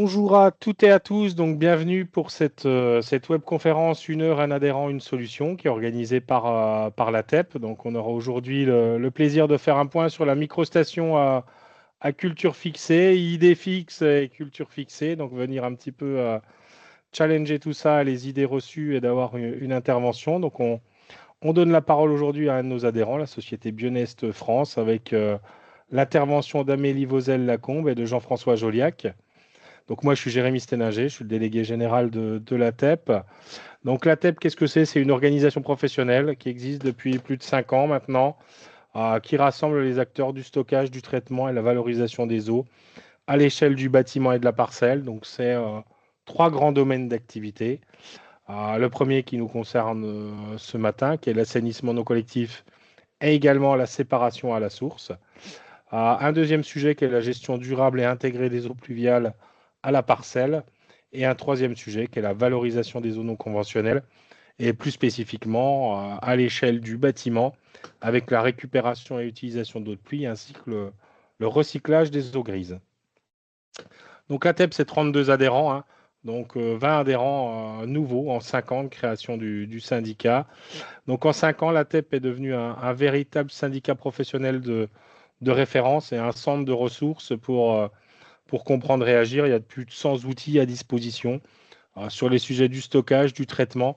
Bonjour à toutes et à tous, donc bienvenue pour cette webconférence Une heure, un adhérent, une solution qui est organisée par la TEP. Donc on aura aujourd'hui le plaisir de faire un point sur la microstation à culture fixée, idées fixes et culture fixée. Donc venir un petit peu challenger tout ça, les idées reçues et d'avoir une intervention. Donc on donne la parole aujourd'hui à un de nos adhérents, la société Bionest France, avec l'intervention d'Amélie Vauzel-Lacombe et de Jean-François Joliac. Donc moi, je suis Jérémy Sténinger, je suis le délégué général de la TEP. Donc la TEP, qu'est-ce que c'est? C'est une organisation professionnelle qui existe depuis plus de 5 ans maintenant, qui rassemble les acteurs du stockage, du traitement et la valorisation des eaux à l'échelle du bâtiment et de la parcelle. Donc c'est trois grands domaines d'activité. Le premier qui nous concerne ce matin, qui est l'assainissement non collectif et également la séparation à la source. Un deuxième sujet qui est la gestion durable et intégrée des eaux pluviales à la parcelle. Et un troisième sujet qui est la valorisation des eaux non conventionnelles et plus spécifiquement à l'échelle du bâtiment avec la récupération et utilisation d'eau de pluie ainsi que le recyclage des eaux grises. Donc la TEP, c'est 32 adhérents, hein, donc 20 adhérents nouveaux en 5 ans de création du syndicat. Donc en 5 ans, la TEP est devenue un véritable syndicat professionnel de référence et un centre de ressources pour comprendre et agir. Il y a plus de 100 outils à disposition sur les sujets du stockage, du traitement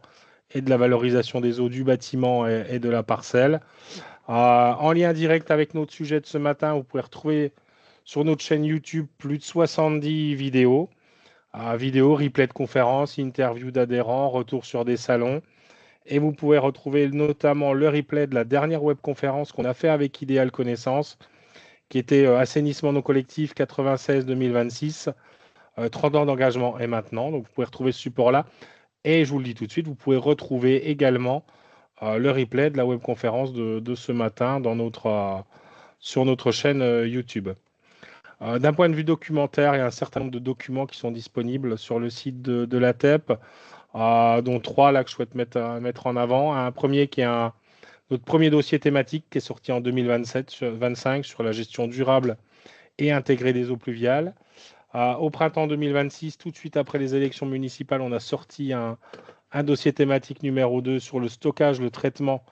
et de la valorisation des eaux du bâtiment et de la parcelle. En lien direct avec notre sujet de ce matin, vous pouvez retrouver sur notre chaîne YouTube plus de 70 vidéos. Vidéos, replay de conférences, interviews d'adhérents, retours sur des salons. Et vous pouvez retrouver notamment le replay de la dernière webconférence qu'on a fait avec Idéal Connaissance, qui était Assainissement non collectif 96-2026, 30 ans d'engagement et maintenant. Donc vous pouvez retrouver ce support-là. Et je vous le dis tout de suite, vous pouvez retrouver également le replay de la webconférence de ce matin sur notre chaîne YouTube. D'un point de vue documentaire, il y a un certain nombre de documents qui sont disponibles sur le site de la TEP, dont trois là que je souhaite mettre en avant. Un premier qui est notre premier dossier thématique qui est sorti en 2027-25 sur la gestion durable et intégrée des eaux pluviales. Au printemps 2026, tout de suite après les élections municipales, on a sorti un dossier thématique numéro 2 sur le stockage, le traitement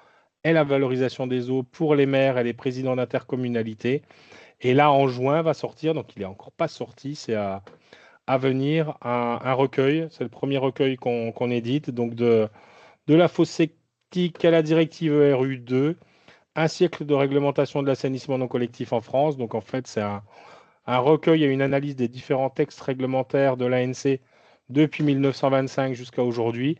et la valorisation des eaux pour les maires et les présidents d'intercommunalité. Et là, en juin, va sortir, donc il n'est encore pas sorti, c'est à venir, un recueil. C'est le premier recueil qu'on édite, donc de la fosse septique à la directive RU2, un siècle de réglementation de l'assainissement non collectif en France. Donc en fait, c'est un recueil et une analyse des différents textes réglementaires de l'ANC depuis 1925 jusqu'à aujourd'hui.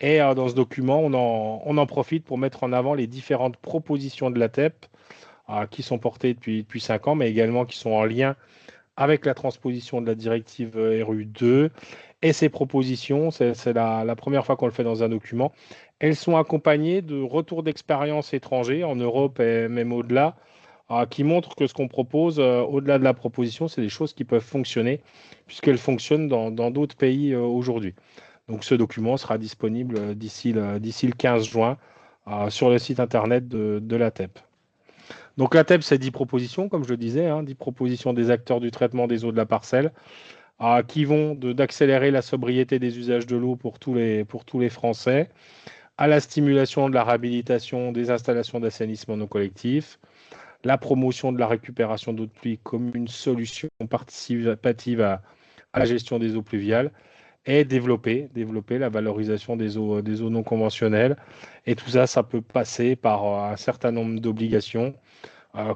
Et dans ce document, on en profite pour mettre en avant les différentes propositions de la TEP qui sont portées depuis 5 ans, mais également qui sont en lien avec la transposition de la directive RU2. Et ces propositions, c'est la première fois qu'on le fait dans un document, elles sont accompagnées de retours d'expérience étrangers en Europe et même au-delà, qui montrent que ce qu'on propose, au-delà de la proposition, c'est des choses qui peuvent fonctionner, puisqu'elles fonctionnent dans d'autres pays aujourd'hui. Donc ce document sera disponible d'ici le 15 juin sur le site internet de la TEP. Donc la TEP, c'est 10 propositions, comme je le disais, 10 propositions des acteurs du traitement des eaux de la parcelle, qui vont d'accélérer la sobriété des usages de l'eau pour tous les Français, à la stimulation de la réhabilitation des installations d'assainissement non collectif, la promotion de la récupération d'eau de pluie comme une solution participative à la gestion des eaux pluviales, et développer la valorisation des eaux non conventionnelles. Et tout ça, ça peut passer par un certain nombre d'obligations,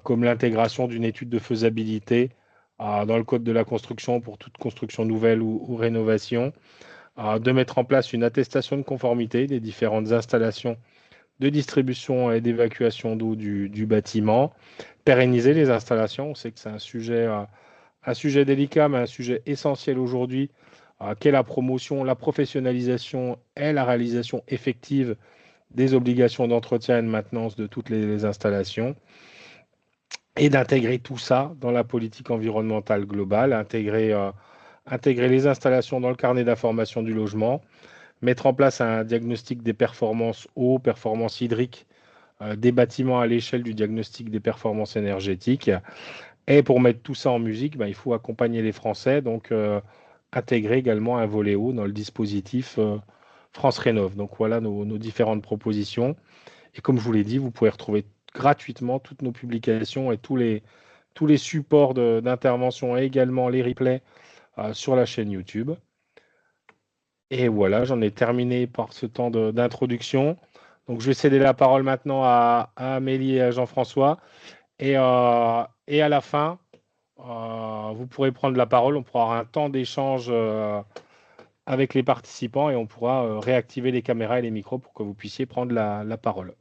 comme l'intégration d'une étude de faisabilité dans le code de la construction pour toute construction nouvelle ou rénovation, de mettre en place une attestation de conformité des différentes installations de distribution et d'évacuation d'eau du bâtiment, pérenniser les installations. On sait que c'est un sujet délicat, mais un sujet essentiel aujourd'hui, qu'est la promotion, la professionnalisation et la réalisation effective des obligations d'entretien et de maintenance de toutes les installations, et d'intégrer tout ça dans la politique environnementale globale, intégrer les installations dans le carnet d'information du logement, mettre en place un diagnostic des performances eau, performances hydriques des bâtiments à l'échelle du diagnostic des performances énergétiques. Et pour mettre tout ça en musique, il faut accompagner les Français. Donc, intégrer également un volet eau dans le dispositif France Rénov'. Donc voilà nos différentes propositions. Et comme je vous l'ai dit, vous pouvez retrouver gratuitement toutes nos publications et tous les supports d'intervention et également les replays sur la chaîne YouTube. Et voilà, j'en ai terminé par ce temps d'introduction. Donc je vais céder la parole maintenant à Amélie et à Jean-François. Et à la fin, vous pourrez prendre la parole. On pourra avoir un temps d'échange avec les participants et on pourra réactiver les caméras et les micros pour que vous puissiez prendre la parole.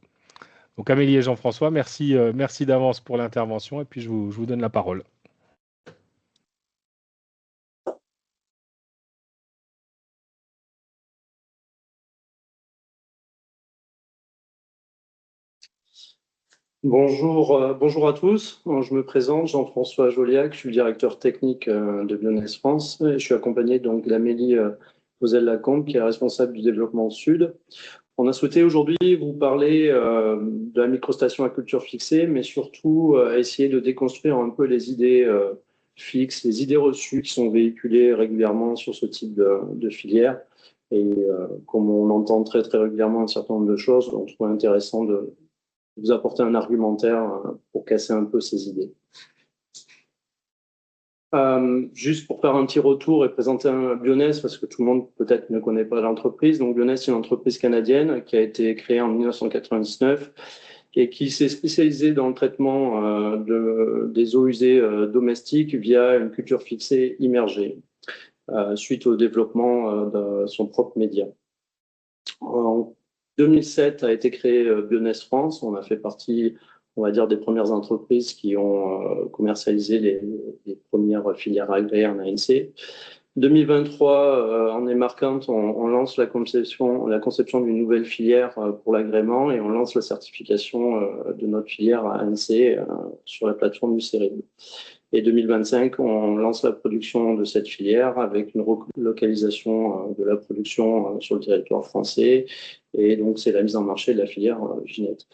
Donc Amélie et Jean-François, merci, merci d'avance pour l'intervention et puis je vous donne la parole. Bonjour à tous. Je me présente, Jean-François Joliac, je suis le directeur technique de Bioness France et je suis accompagné donc d'Amélie Vozelle-Lacombe qui est responsable du développement sud. On a souhaité aujourd'hui vous parler de la microstation à culture fixée, mais surtout essayer de déconstruire un peu les idées fixes, les idées reçues qui sont véhiculées régulièrement sur ce type de filière. Et comme on entend très régulièrement un certain nombre de choses, on trouve intéressant de vous apporter un argumentaire pour casser un peu ces idées. Juste pour faire un petit retour et présenter un Bioness, parce que tout le monde peut-être ne connaît pas l'entreprise. Donc Bioness, c'est une entreprise canadienne qui a été créée en 1999 et qui s'est spécialisée dans le traitement des eaux usées domestiques via une culture fixée immergée, suite au développement de son propre média. En 2007 a été créé Bioness France. On a fait partie, on va dire, des premières entreprises qui ont commercialisé les premières filières agréées en ANC. 2023 en est marquante, on lance la conception d'une nouvelle filière pour l'agrément et on lance la certification de notre filière à ANC sur la plateforme du CEREB. Et 2025, on lance la production de cette filière avec une relocalisation de la production sur le territoire français. Et donc, c'est la mise en marché de la filière Ginette.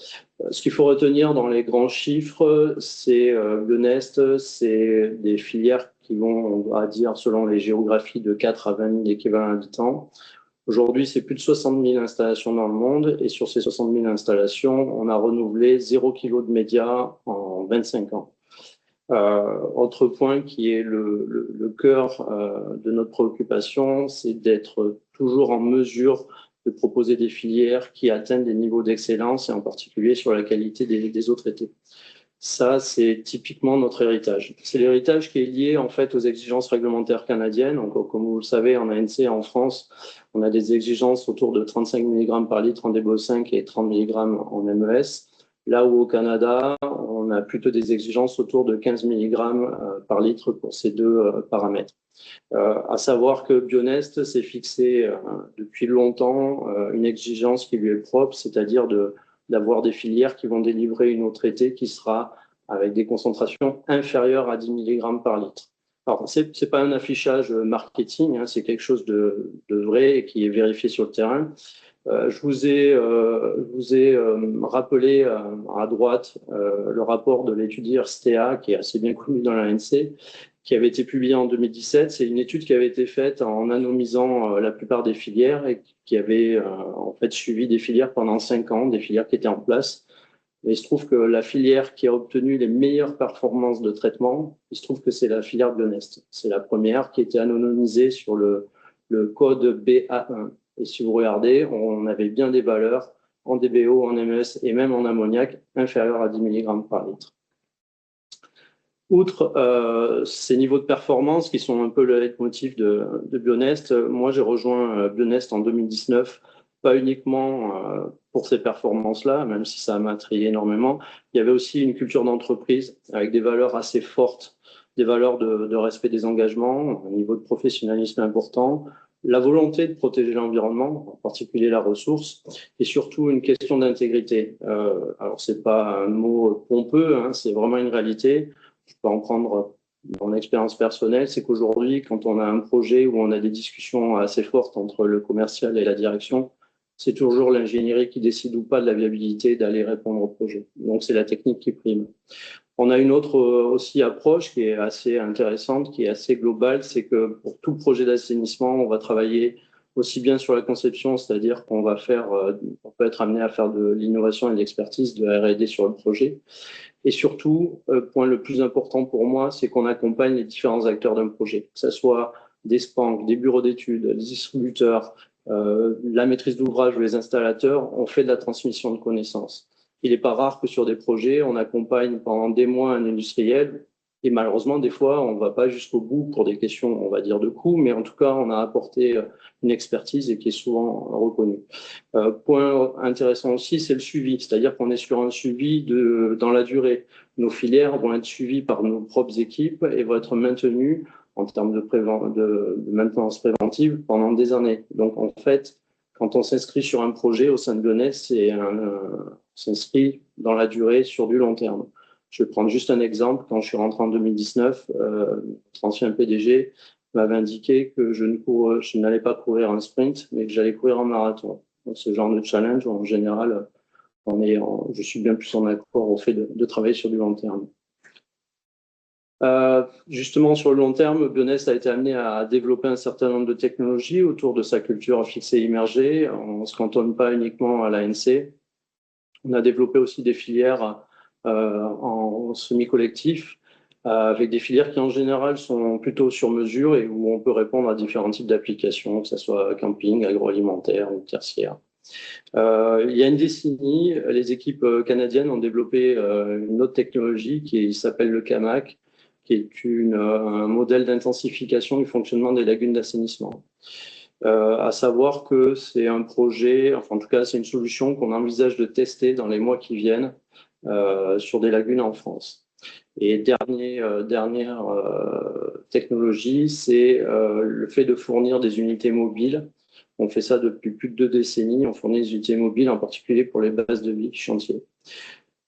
Ce qu'il faut retenir dans les grands chiffres, c'est Bionest, c'est des filières qui vont, on va dire, selon les géographies, de 4 à 20 000 équivalents habitants. Aujourd'hui, c'est plus de 60 000 installations dans le monde. Et sur ces 60 000 installations, on a renouvelé 0 kg de médias en 25 ans. Autre point qui est le cœur de notre préoccupation, c'est d'être toujours en mesure de proposer des filières qui atteignent des niveaux d'excellence et en particulier sur la qualité des eaux traitées. Ça, c'est typiquement notre héritage. C'est l'héritage qui est lié en fait aux exigences réglementaires canadiennes. Donc, comme vous le savez, en ANC, en France, on a des exigences autour de 35 mg par litre en DBO5 et 30 mg en MES. Là où au Canada, on a plutôt des exigences autour de 15 mg par litre pour ces deux paramètres. À savoir que Bionest s'est fixé depuis longtemps une exigence qui lui est propre, c'est-à-dire d'avoir des filières qui vont délivrer une eau traitée qui sera avec des concentrations inférieures à 10 mg par litre. Alors, c'est pas un affichage marketing, hein, c'est quelque chose de vrai et qui est vérifié sur le terrain. Je vous ai rappelé à droite le rapport de l'étude Stea, qui est assez bien connu dans l'ANC, qui avait été publié en 2017. C'est une étude qui avait été faite en anonymisant la plupart des filières et qui avait en fait suivi des filières pendant 5 ans, des filières qui étaient en place. Mais il se trouve que la filière qui a obtenu les meilleures performances de traitement, il se trouve que c'est la filière Bionest. C'est la première qui était anonymisée sur le code BA1. Et si vous regardez, on avait bien des valeurs en DBO, en MES et même en ammoniac inférieures à 10 mg par litre. Outre ces niveaux de performance qui sont un peu le leitmotiv de Bionest, moi j'ai rejoint Bionest en 2019, pas uniquement pour ces performances-là, même si ça m'a intrigué énormément. Il y avait aussi une culture d'entreprise avec des valeurs assez fortes, des valeurs de respect des engagements, un niveau de professionnalisme important, la volonté de protéger l'environnement, en particulier la ressource, et surtout une question d'intégrité. Alors, c'est pas un mot pompeux, hein, c'est vraiment une réalité. Je peux en prendre mon expérience personnelle, c'est qu'aujourd'hui, quand on a un projet où on a des discussions assez fortes entre le commercial et la direction, c'est toujours l'ingénierie qui décide ou pas de la viabilité d'aller répondre au projet. Donc, c'est la technique qui prime. On a une autre aussi approche qui est assez intéressante, qui est assez globale, c'est que pour tout projet d'assainissement, on va travailler aussi bien sur la conception, c'est-à-dire qu'on va faire, on peut être amené à faire de l'innovation et de l'expertise, de la R&D sur le projet. Et surtout, point le plus important pour moi, c'est qu'on accompagne les différents acteurs d'un projet, que ce soit des SPANC, des bureaux d'études, des distributeurs, la maîtrise d'ouvrage ou les installateurs. On fait de la transmission de connaissances. Il n'est pas rare que sur des projets, on accompagne pendant des mois un industriel et malheureusement, des fois, on ne va pas jusqu'au bout pour des questions, on va dire, de coût, mais en tout cas, on a apporté une expertise et qui est souvent reconnue. Point intéressant aussi, c'est le suivi, c'est-à-dire qu'on est sur un suivi dans la durée. Nos filières vont être suivies par nos propres équipes et vont être maintenues en termes de maintenance préventive pendant des années. Donc, en fait, quand on s'inscrit sur un projet au sein de Lyonnais, on s'inscrit dans la durée sur du long terme. Je vais prendre juste un exemple. Quand je suis rentré en 2019, notre ancien PDG m'avait indiqué que je n'allais pas courir un sprint, mais que j'allais courir un marathon. Donc, ce genre de challenge, en général, je suis bien plus en accord au fait de travailler sur du long terme. Justement, sur le long terme, Bioness a été amené à développer un certain nombre de technologies autour de sa culture fixée immergée. On ne se cantonne pas uniquement à l'ANC. On a développé aussi des filières en semi-collectif, avec des filières qui en général sont plutôt sur mesure et où on peut répondre à différents types d'applications, que ce soit camping, agroalimentaire ou tertiaire. Il y a une décennie, les équipes canadiennes ont développé une autre technologie qui s'appelle le CAMAC, qui est un modèle d'intensification du fonctionnement des lagunes d'assainissement. À savoir que c'est un projet, enfin en tout cas c'est une solution qu'on envisage de tester dans les mois qui viennent sur des lagunes en France. Et dernière technologie, c'est le fait de fournir des unités mobiles. On fait ça depuis plus de 2 décennies. On fournit des unités mobiles, en particulier pour les bases de vie chantier.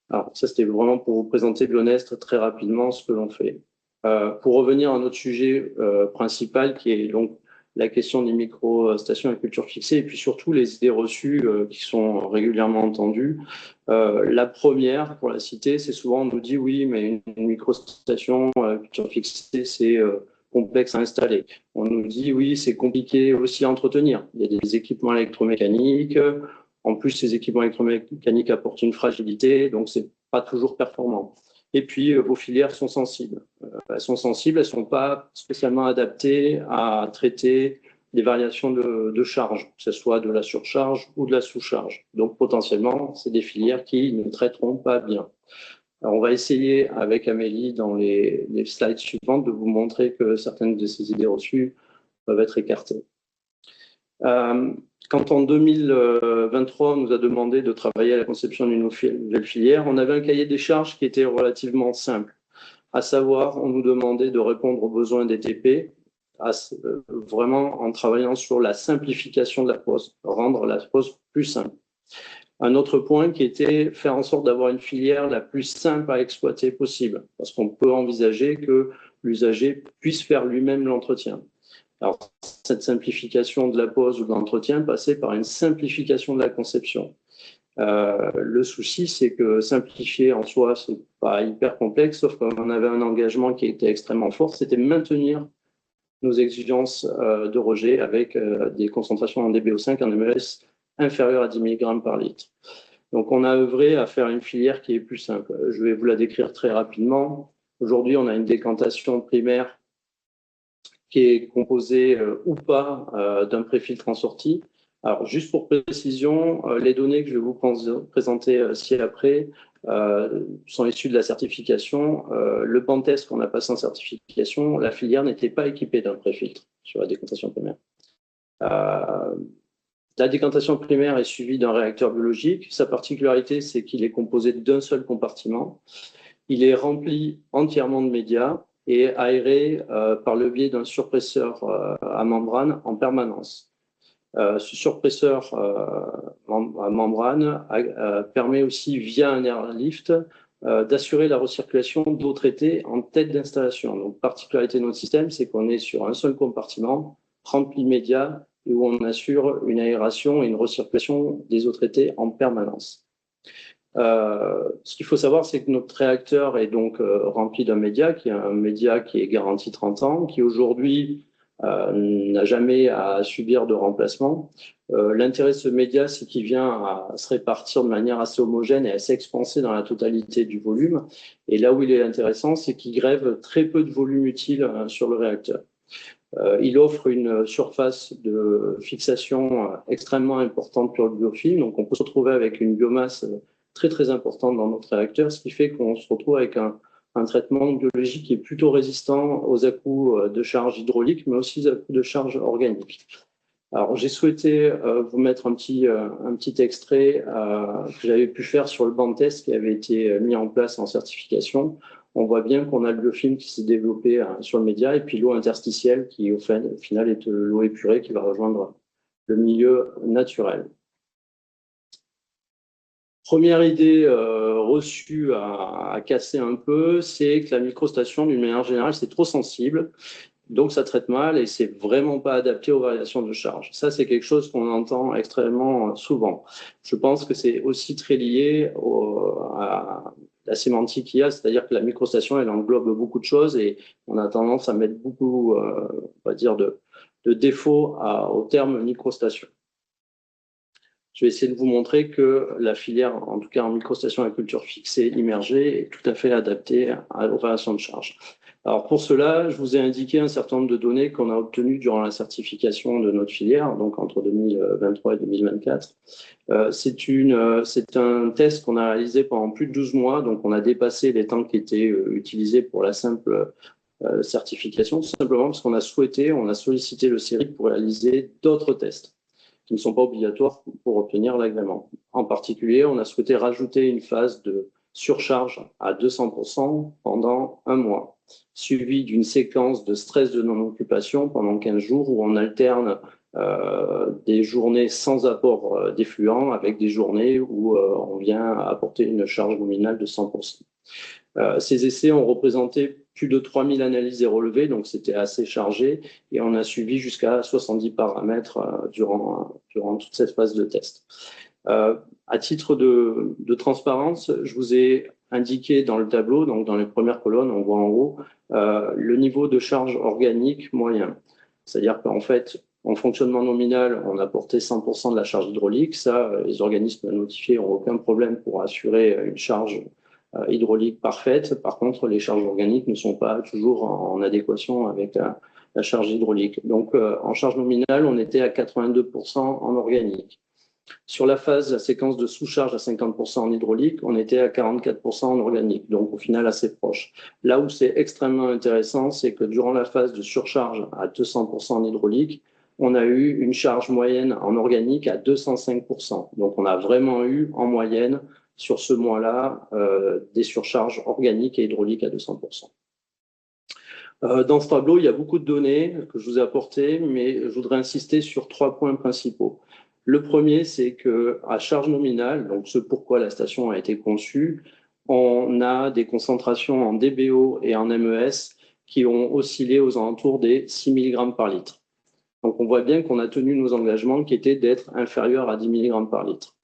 Alors ça, c'était vraiment pour vous présenter Bionestre très rapidement ce que l'on fait. Pour revenir à notre sujet principal, qui est donc la question des micro-stations à culture fixée, et puis surtout les idées reçues qui sont régulièrement entendues. La première, pour la citer, c'est souvent on nous dit oui, mais une micro-station à culture fixée, c'est complexe à installer. On nous dit oui, c'est compliqué aussi à entretenir. Il y a des équipements électromécaniques. En plus, ces équipements électromécaniques apportent une fragilité, donc c'est pas toujours performant. Et puis, vos filières sont sensibles. Elles sont sensibles, elles ne sont pas spécialement adaptées à traiter des variations de charge, que ce soit de la surcharge ou de la sous-charge. Donc, potentiellement, c'est des filières qui ne traiteront pas bien. Alors, on va essayer avec Amélie, dans les slides suivantes, de vous montrer que certaines de ces idées reçues peuvent être écartées. Quand en 2023, on nous a demandé de travailler à la conception d'une nouvelle filière, on avait un cahier des charges qui était relativement simple. À savoir, on nous demandait de répondre aux besoins des TP, vraiment en travaillant sur la simplification de la pose, rendre la pose plus simple. Un autre point qui était faire en sorte d'avoir une filière la plus simple à exploiter possible, parce qu'on peut envisager que l'usager puisse faire lui-même l'entretien. Alors, cette simplification de la pose ou de l'entretien passait par une simplification de la conception. Le souci, c'est que simplifier en soi, c'est pas hyper complexe, sauf qu'on avait un engagement qui était extrêmement fort, c'était maintenir nos exigences de rejet avec des concentrations en DBO5 en MES inférieures à 10 mg par litre. Donc, on a œuvré à faire une filière qui est plus simple. Je vais vous la décrire très rapidement. Aujourd'hui, on a une décantation primaire qui est composé ou pas d'un préfiltre en sortie. Alors, juste pour précision, les données que je vais vous présenter ci-après sont issues de la certification. Le banc de test qu'on a passé en certification, la filière n'était pas équipée d'un préfiltre sur la décantation primaire. La décantation primaire est suivie d'un réacteur biologique. Sa particularité, c'est qu'il est composé d'un seul compartiment. Il est rempli entièrement de médias et aéré par le biais d'un surpresseur à membrane en permanence. Ce surpresseur à membrane permet aussi, via un airlift, d'assurer la recirculation d'eau traitée en tête d'installation. Donc, particularité de notre système, c'est qu'on est sur un seul compartiment rempli de médias et où on assure une aération et une recirculation des eaux traitées en permanence. Ce qu'il faut savoir, c'est que notre réacteur est donc rempli d'un média, qui est un média qui est garanti 30 ans, qui aujourd'hui n'a jamais à subir de remplacement. L'intérêt de ce média, c'est qu'il vient à se répartir de manière assez homogène et à s'expanser dans la totalité du volume. Et là où il est intéressant, c'est qu'il grève très peu de volume utile sur le réacteur. Il offre une surface de fixation extrêmement importante pour le biofilm, donc on peut se retrouver avec une biomasse très très importante dans notre réacteur, ce qui fait qu'on se retrouve avec un traitement biologique qui est plutôt résistant aux à-coups de charge hydraulique, mais aussi aux à-coups de charge organique. Alors j'ai souhaité vous mettre un petit extrait que j'avais pu faire sur le banc de test qui avait été mis en place en certification. On voit bien qu'on a le biofilm qui s'est développé sur le média et puis l'eau interstitielle qui au final est l'eau épurée qui va rejoindre le milieu naturel. Première idée reçue à casser un peu, c'est que la microstation, d'une manière générale, c'est trop sensible, donc ça traite mal et c'est vraiment pas adapté aux variations de charge. Ça, c'est quelque chose qu'on entend extrêmement souvent. Je pense que c'est aussi très lié à la sémantique qu'il y a, c'est-à-dire que la microstation, elle englobe beaucoup de choses et on a tendance à mettre beaucoup, on va dire, de défauts au terme microstation. Je vais essayer de vous montrer que la filière, en tout cas en microstation à culture fixée immergée, est tout à fait adaptée aux variations de charge. Alors pour cela, je vous ai indiqué un certain nombre de données qu'on a obtenues durant la certification de notre filière, donc entre 2023 et 2024. C'est un test qu'on a réalisé pendant plus de 12 mois, donc on a dépassé les temps qui étaient utilisés pour la simple certification, tout simplement parce qu'on a sollicité le CERIC pour réaliser d'autres tests qui ne sont pas obligatoires pour obtenir l'agrément. En particulier, on a souhaité rajouter une phase de surcharge à 200% pendant un mois, suivie d'une séquence de stress de non-occupation pendant 15 jours où on alterne des journées sans apport d'effluent avec des journées où on vient apporter une charge nominale de 100%. Ces essais ont représenté plus de 3000 analyses et relevés, donc c'était assez chargé, et on a suivi jusqu'à 70 paramètres durant toute cette phase de test. À titre de transparence, je vous ai indiqué dans le tableau, donc dans les premières colonnes, on voit en haut, le niveau de charge organique moyen. C'est-à-dire qu'en fait, en fonctionnement nominal, on a porté 100% de la charge hydraulique. Ça, les organismes notifiés n'ont aucun problème pour assurer une charge hydraulique parfaite. Par contre, les charges organiques ne sont pas toujours en adéquation avec la charge hydraulique. Donc, en charge nominale, on était à 82% en organique. Sur la séquence de sous-charge à 50% en hydraulique, on était à 44% en organique, donc au final assez proche. Là où c'est extrêmement intéressant, c'est que durant la phase de surcharge à 200% en hydraulique, on a eu une charge moyenne en organique à 205%. Donc on a vraiment eu en moyenne sur ce mois-là des surcharges organiques et hydrauliques à 200%. Dans ce tableau, il y a beaucoup de données que je vous ai apportées, mais je voudrais insister sur 3 points principaux. Le premier, c'est qu'à charge nominale, donc ce pourquoi la station a été conçue, on a des concentrations en DBO et en MES qui ont oscillé aux alentours des 6 mg par litre. Donc on voit bien qu'on a tenu nos engagements qui étaient d'être inférieurs à 10 mg par litre.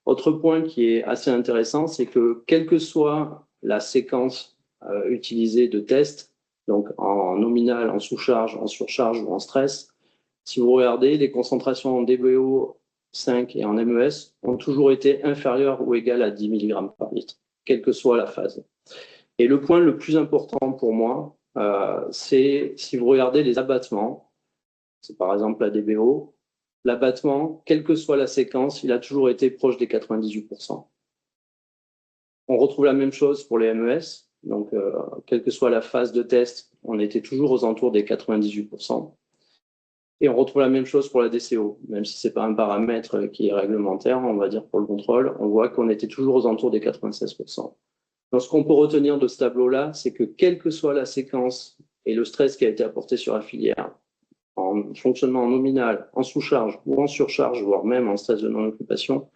Autre point qui est assez intéressant, c'est que quelle que soit la séquence utilisée de test, donc en nominal, en sous-charge, en surcharge ou en stress, si vous regardez, les concentrations en DBO 5 et en MES ont toujours été inférieures ou égales à 10 mg par litre, quelle que soit la phase. Et le point le plus important pour moi, c'est si vous regardez les abattements, c'est par exemple la DBO, l'abattement, quelle que soit la séquence, il a toujours été proche des 98%. On retrouve la même chose pour les MES, donc quelle que soit la phase de test, on était toujours aux alentours des 98%. Et on retrouve la même chose pour la DCO, même si ce n'est pas un paramètre qui est réglementaire, on va dire pour le contrôle, on voit qu'on était toujours aux alentours des 96%. Donc ce qu'on peut retenir de ce tableau-là, c'est que quelle que soit la séquence et le stress qui a été apporté sur la filière, en fonctionnement nominal, en sous-charge ou en surcharge, voire même en stress de non-occupation,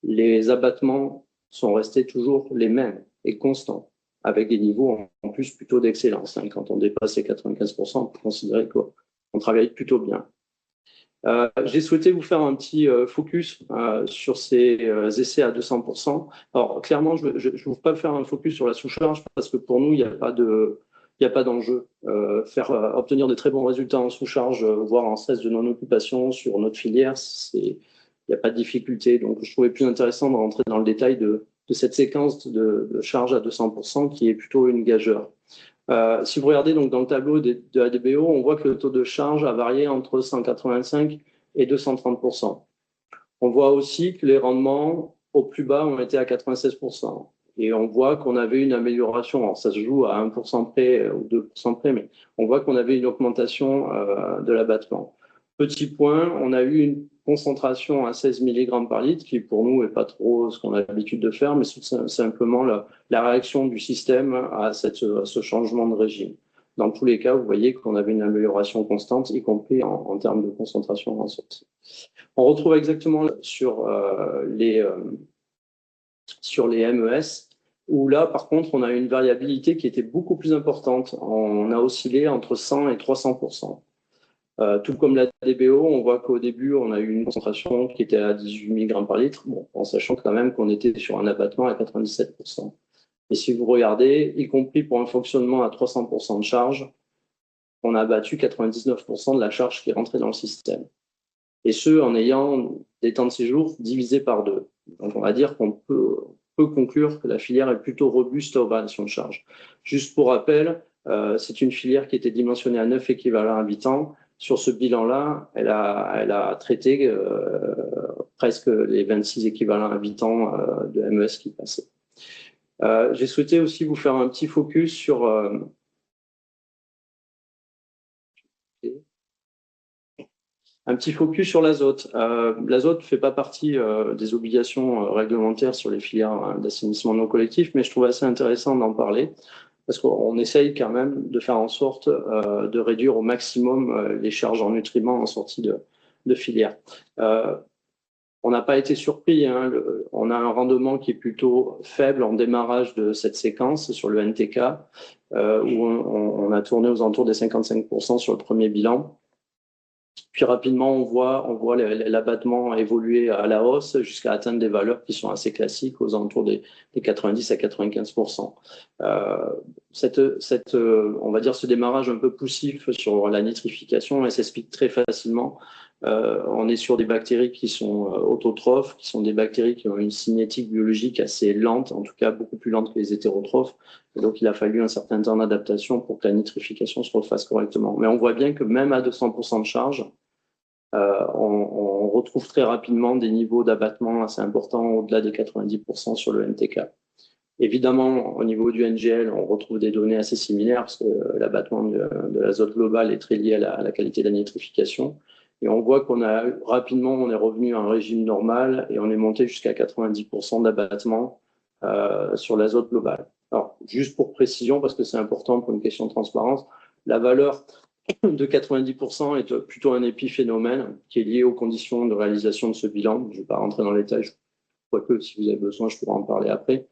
les abattements sont restés toujours les mêmes et constants, avec des niveaux en plus plutôt d'excellence. Quand on dépasse les 95%, on peut considérer qu'on travaille plutôt bien. J'ai souhaité vous faire un petit focus sur ces essais à 200%. Alors, clairement, je ne veux pas faire un focus sur la sous-charge parce que pour nous, il n'y a pas d'enjeu. Obtenir de très bons résultats en sous-charge, voire en stress de non-occupation sur notre filière, il n'y a pas de difficulté. Donc, je trouvais plus intéressant de rentrer dans le détail de cette séquence de charge à 200% qui est plutôt une gageure. Si vous regardez donc dans le tableau de ADBO, on voit que le taux de charge a varié entre 185 et 230%. On voit aussi que les rendements au plus bas ont été à 96%. Et on voit qu'on avait une amélioration. Alors ça se joue à 1% près ou 2% près, mais on voit qu'on avait une augmentation de l'abattement. Petit point, on a eu une concentration à 16 mg par litre, qui pour nous n'est pas trop ce qu'on a l'habitude de faire, mais c'est simplement la réaction du système à ce changement de régime. Dans tous les cas, vous voyez qu'on avait une amélioration constante, y compris en termes de concentration en sortie. On retrouve exactement sur les MES, où là, par contre, on a une variabilité qui était beaucoup plus importante. On a oscillé entre 100 et 300%. Tout comme la DBO, on voit qu'au début, on a eu une concentration qui était à 18 mg par litre, bon, en sachant quand même qu'on était sur un abattement à 97%. Et si vous regardez, y compris pour un fonctionnement à 300% de charge, on a abattu 99% de la charge qui est rentrée dans le système. Et ce, en ayant des temps de séjour divisés par 2. Donc, on va dire qu'on peut conclure que la filière est plutôt robuste aux variations de charge. Juste pour rappel, c'est une filière qui était dimensionnée à 9 équivalents habitants. Sur ce bilan-là, elle a traité presque les 26 équivalents habitants de MES qui passaient. J'ai souhaité aussi vous faire un petit focus sur l'azote. L'azote ne fait pas partie des obligations réglementaires sur les filières d'assainissement non collectif, mais je trouve assez intéressant d'en parler parce qu'on essaye quand même de faire en sorte de réduire au maximum les charges en nutriments en sortie de filière. On n'a pas été surpris, hein, on a un rendement qui est plutôt faible en démarrage de cette séquence sur le NTK, où on a tourné aux alentours des 55% sur le premier bilan. Puis rapidement, on voit l'abattement évoluer à la hausse jusqu'à atteindre des valeurs qui sont assez classiques, aux alentours des 90 à 95%. On va dire ce démarrage un peu poussif sur la nitrification, elle s'explique très facilement. On est sur des bactéries qui sont autotrophes, qui sont des bactéries qui ont une cinétique biologique assez lente, en tout cas beaucoup plus lente que les hétérotrophes. Et donc, il a fallu un certain temps d'adaptation pour que la nitrification se refasse correctement. Mais on voit bien que même à 200% de charge, on retrouve très rapidement des niveaux d'abattement assez importants, au-delà des 90% sur le NTK. Évidemment, au niveau du NGL, on retrouve des données assez similaires parce que l'abattement de l'azote global est très lié à la qualité de la nitrification. Et on voit qu'on a rapidement, on est revenu à un régime normal et on est monté jusqu'à 90% d'abattement sur l'azote global. Alors, juste pour précision, parce que c'est important pour une question de transparence, la valeur de 90% est plutôt un épiphénomène qui est lié aux conditions de réalisation de ce bilan. Je ne vais pas rentrer dans les détails, quoique si vous avez besoin, je pourrais en parler après.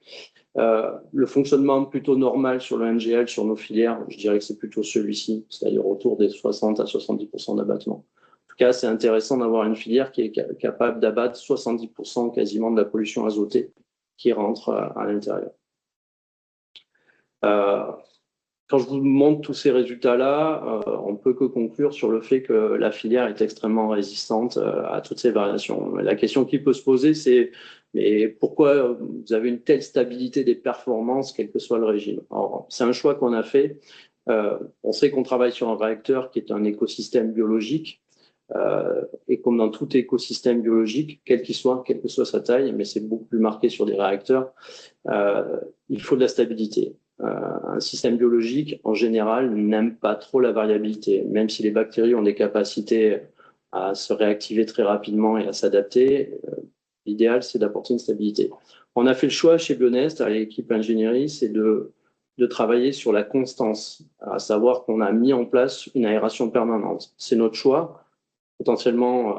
Le fonctionnement plutôt normal sur le NGL, sur nos filières, je dirais que c'est plutôt celui-ci, c'est-à-dire autour des 60 à 70% d'abattement. En tout cas, c'est intéressant d'avoir une filière qui est capable d'abattre 70% quasiment de la pollution azotée qui rentre à l'intérieur. Quand je vous montre tous ces résultats-là, on peut que conclure sur le fait que la filière est extrêmement résistante à toutes ces variations. La question qui peut se poser, c'est mais pourquoi vous avez une telle stabilité des performances, quel que soit le régime? Alors, c'est un choix qu'on a fait. On sait qu'on travaille sur un réacteur qui est un écosystème biologique. Et comme dans tout écosystème biologique, quel que soit sa taille, mais c'est beaucoup plus marqué sur des réacteurs, il faut de la stabilité. Un système biologique, en général, n'aime pas trop la variabilité. Même si les bactéries ont des capacités à se réactiver très rapidement et à s'adapter, l'idéal, c'est d'apporter une stabilité. On a fait le choix chez Bionest, à l'équipe ingénierie, c'est de travailler sur la constance, à savoir qu'on a mis en place une aération permanente. C'est notre choix. Potentiellement,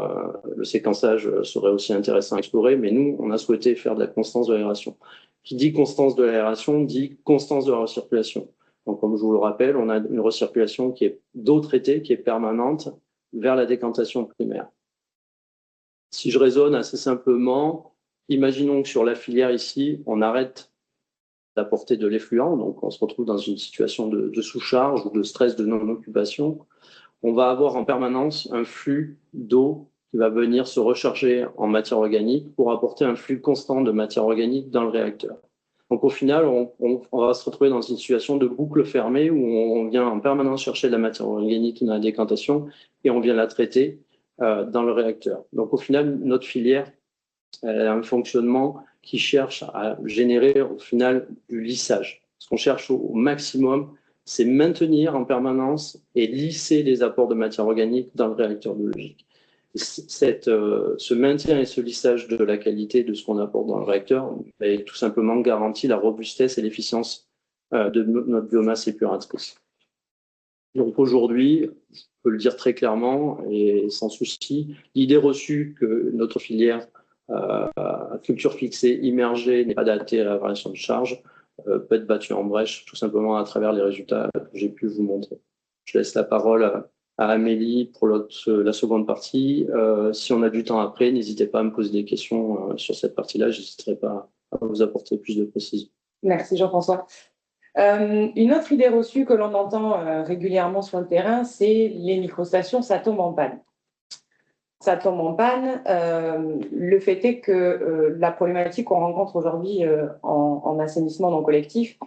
le séquençage serait aussi intéressant à explorer, mais nous, on a souhaité faire de la constance de l'aération. Qui dit constance de l'aération dit constance de la recirculation. Donc, comme je vous le rappelle, on a une recirculation qui est d'eau traitée, qui est permanente vers la décantation primaire. Si je raisonne assez simplement, imaginons que sur la filière ici, on arrête d'apporter de l'effluent, donc on se retrouve dans une situation de sous-charge ou de stress de non-occupation. On va avoir en permanence un flux d'eau qui va venir se recharger en matière organique pour apporter un flux constant de matière organique dans le réacteur. Donc au final, on va se retrouver dans une situation de boucle fermée où on vient en permanence chercher de la matière organique dans la décantation et on vient la traiter dans le réacteur. Donc au final, notre filière a un fonctionnement qui cherche à générer au final du lissage. Ce qu'on cherche au maximum, c'est maintenir en permanence et lisser les apports de matière organique dans le réacteur biologique. Ce maintien et ce lissage de la qualité de ce qu'on apporte dans le réacteur est tout simplement garantit la robustesse et l'efficience de notre biomasse épuratrice. Donc aujourd'hui, je peux le dire très clairement et sans souci, l'idée reçue que notre filière culture fixée, immergée, n'est pas adaptée à la variation de charge, peut être battue en brèche tout simplement à travers les résultats que j'ai pu vous montrer. Je laisse la parole à Amélie pour la seconde partie. Si on a du temps après, n'hésitez pas à me poser des questions sur cette partie-là. Je n'hésiterai pas à vous apporter plus de précision. Merci Jean-François. Une autre idée reçue que l'on entend régulièrement sur le terrain, c'est les microstations, ça tombe en panne. Ça tombe en panne. Le fait est que la problématique qu'on rencontre aujourd'hui en assainissement non collectif,